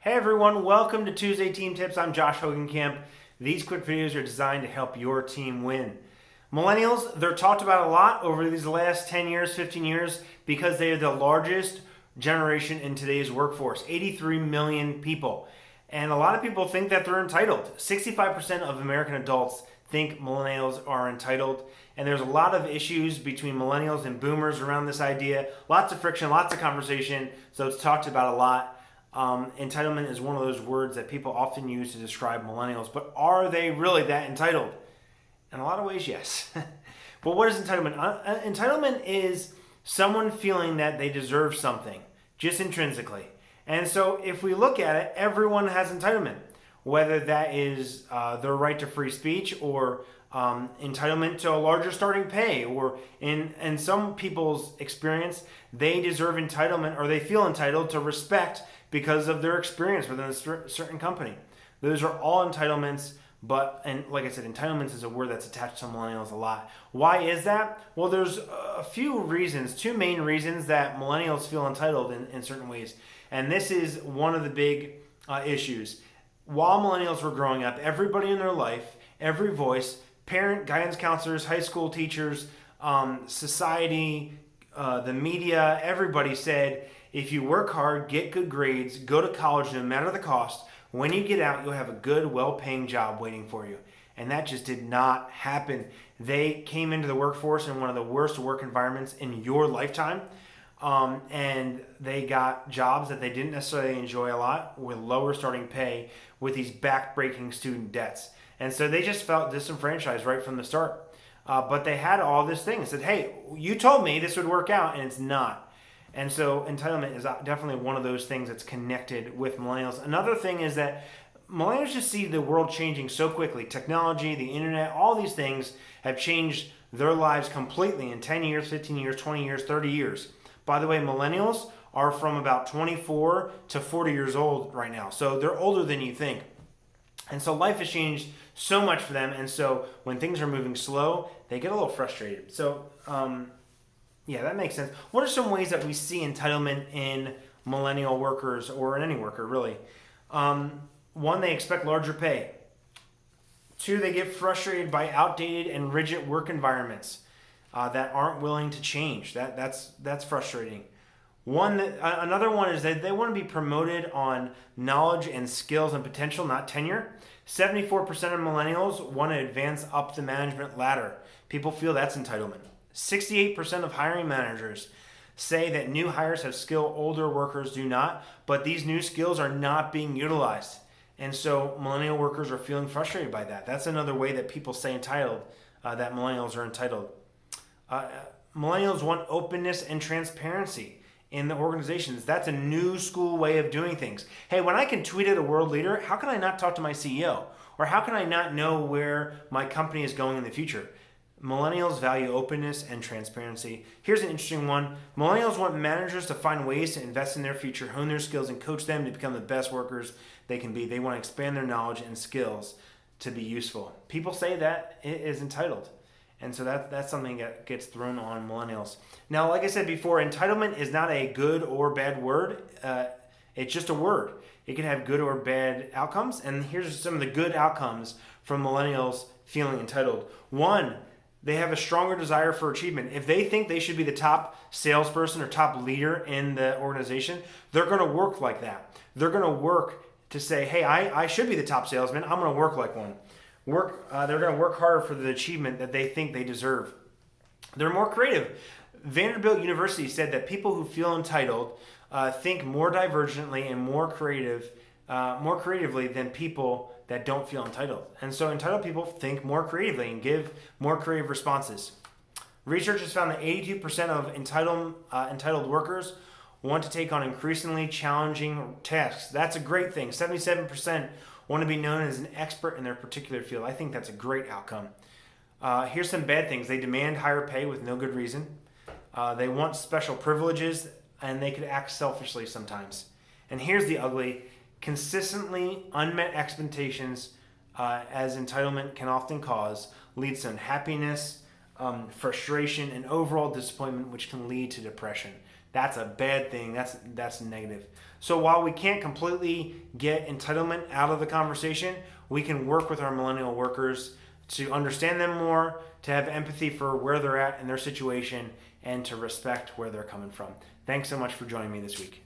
Hey everyone, welcome to Tuesday Team Tips. I'm Josh Hogenkamp. These quick videos are designed to help your team win. Millennials, they're talked about a lot over these last 10 years, 15 years, because they are the largest generation in today's workforce, 83 million people. And a lot of people think that they're entitled. 65% of American adults think millennials are entitled. And there's a lot of issues between millennials and boomers around this idea. Lots of friction, lots of conversation, so it's talked about a lot. Entitlement is one of those words that people often use to describe millennials, but are they really that entitled? In a lot of ways, yes. But what is entitlement? Entitlement is someone feeling that they deserve something, just intrinsically. And so if we look at it, everyone has entitlement, whether that is their right to free speech or entitlement to a larger starting pay, or in some people's experience, they deserve entitlement or they feel entitled to respect because of their experience within a certain company. Those are all entitlements, and like I said, entitlements is a word that's attached to millennials a lot. Why is that? Well, there's a few reasons, two main reasons that millennials feel entitled in certain ways. And this is one of the big issues. While millennials were growing up, everybody in their life, every voice, parent, guidance counselors, high school teachers, society, the media, everybody said, if you work hard, get good grades, go to college no matter the cost, when you get out, you'll have a good, well-paying job waiting for you. And that just did not happen. They came into the workforce in one of the worst work environments in your lifetime. And they got jobs that they didn't necessarily enjoy a lot with lower starting pay with these back-breaking student debts. And so they just felt disenfranchised right from the start. But they had all this thing and said, hey, you told me this would work out, and it's not. And so entitlement is definitely one of those things that's connected with millennials. Another thing is that millennials just see the world changing so quickly. Technology, the internet, all these things have changed their lives completely in 10 years, 15 years, 20 years, 30 years. By the way, millennials are from about 24 to 40 years old right now. So they're older than you think. And so life has changed so much for them. And so when things are moving slow, they get a little frustrated. So, yeah, that makes sense. What are some ways that we see entitlement in millennial workers or in any worker, really? One, they expect larger pay. Two, they get frustrated by outdated and rigid work environments that aren't willing to change. That's frustrating. Another one is that they want to be promoted on knowledge and skills and potential, not tenure. 74% of millennials want to advance up the management ladder. People feel that's entitlement. 68% of hiring managers say that new hires have skill older workers do not, but these new skills are not being utilized. And so millennial workers are feeling frustrated by that. That's another way that people say entitled, that millennials are entitled. Millennials want openness and transparency in the organizations. That's a new school way of doing things. Hey, when I can tweet at a world leader, how can I not talk to my CEO? Or how can I not know where my company is going in the future? Millennials value openness and transparency. Here's an interesting one. Millennials want managers to find ways to invest in their future, hone their skills, and coach them to become the best workers they can be. They want to expand their knowledge and skills to be useful. People say that it is entitled. And so that's something that gets thrown on millennials. Now, like I said before, entitlement is not a good or bad word. It's just a word. It can have good or bad outcomes. And here's some of the good outcomes from millennials feeling entitled. One, they have a stronger desire for achievement. If they think they should be the top salesperson or top leader in the organization, they're going to work like that. They're going to work to say, hey, I should be the top salesman. I'm going to work like one. They're going to work harder for the achievement that they think they deserve. They're more creative. Vanderbilt University said that people who feel entitled think more divergently and more creatively than people that don't feel entitled. And so entitled people think more creatively and give more creative responses. Research has found that 82% of entitled workers want to take on increasingly challenging tasks. That's a great thing. 77% want to be known as an expert in their particular field. I think that's a great outcome. Here's some bad things. They demand higher pay with no good reason. They want special privileges, and they could act selfishly sometimes. And here's the ugly. Consistently unmet expectations, as entitlement can often cause, leads to unhappiness, frustration, and overall disappointment, which can lead to depression. that's a bad thing. That's negative. So while we can't completely get entitlement out of the conversation, we can work with our millennial workers to understand them more, to have empathy for where they're at in their situation, and to respect where they're coming from. Thanks so much for joining me this week.